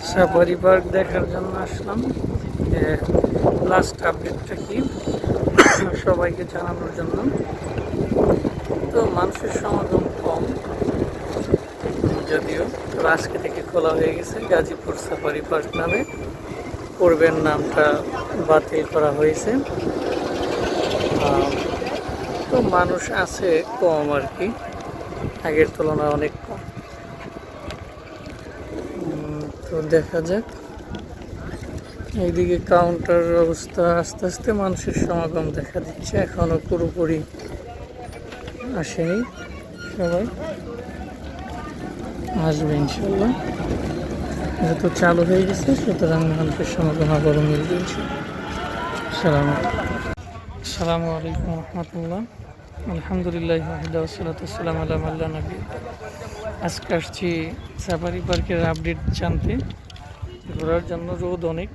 Safari park দেখার জন্য আসলাম যে লাস্ট আপডেটটা কি সবাইকে জানানোর জন্য। তো মানুষের সমাগম কম যদিও, তবে আজকে থেকে খোলা হয়ে গেছে গাজীপুর সাফারি পার্ক নামে। পূর্বের নামটা বাতিল করা হয়েছে। তো মানুষ আছে কম আর কি, আগের তুলনায় অনেক কম। তো দেখা যাক, এইদিকে কাউন্টার অবস্থা আস্তে আস্তে মানুষের সমাগম দেখা দিচ্ছে, এখনো পুরোপুরি আসেনি। সবাই আসবে ইনশাল্লাহ, যেহেতু চালু হয়ে গেছে সুতরাং মানুষের সমাগম আবারও মিলবে ইনশাল্লাহ। আসসালামু আলাইকুম রহমতুল্লাহ। আলহামদুলিল্লাহ ওয়াসসালাম আলা মাল্লা নবী। আজকে আসছি সাফারি পার্কের আপডেট জানতে। ঘোরার জন্য রোদ অনেক,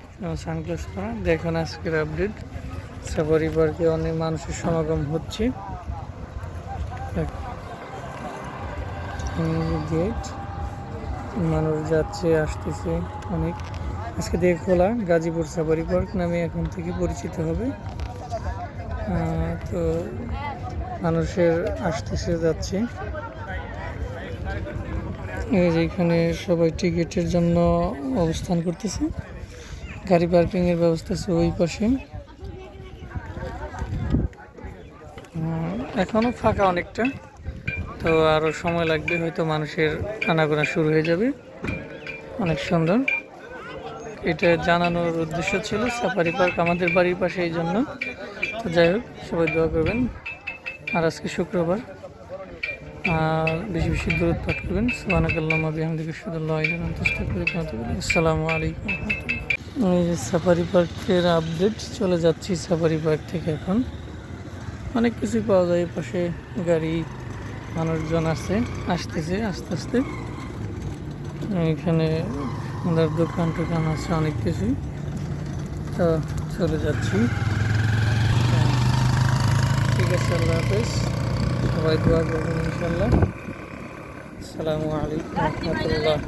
সানগ্লাস পরা। দেখুন আজকের আপডেট, সাফারি পার্কে অনেক মানুষের সমাগম হচ্ছে। গেট, মানুষ যাচ্ছে আসতেছে অনেক। আজকে থেকে খোলা গাজীপুর সাফারি পার্ক নামে এখন থেকে পরিচিত হবে। তো মানুষের আসতেছে যাচ্ছে। এই যে এখানে সবাই টিকিটের জন্য অবস্থান করতেছে। গাড়ি পার্কিংয়ের ব্যবস্থা আছে ওই পাশে। এখনও ফাঁকা অনেকটা, তো আরও সময় লাগবে, হয়তো মানুষের আনাগোনা শুরু হয়ে যাবে। অনেক সুন্দর, এটা জানানোর উদ্দেশ্য ছিল। সাফারি পার্ক আমাদের বাড়ির পাশে, এই জন্য। তো যাই হোক, সবাই দোয়া করবেন। আর আজকে শুক্রবার, বেশি বেশি দূরত্ব পাঠ করবেন। সুবহানাকাল্লাহুম্মা বিহামদিকা আশহাদু আল্লা ইলাহা ইল্লা আনতা আস্তাগফিরুকা ওয়া আতুবু ইলাইক। আসসালামু আলাইকুম। এই যে সাফারি পার্কের আপডেট, চলে যাচ্ছি সাফারি পার্ক থেকে। এখন অনেক কিছুই পাওয়া যায়, পাশে গাড়ি, মানুষজন আসতেছে আস্তে আস্তে। এখানে আমাদের দোকান টোকান আছে অনেক কিছুই। তো চলে যাচ্ছি। ঠিক আছে, আল্লাহ হাফেজ। সবাই দোয়া করবেন ইনশাল্লাহ। আসসালামু আলাইকুম রহমতুল্লাহ।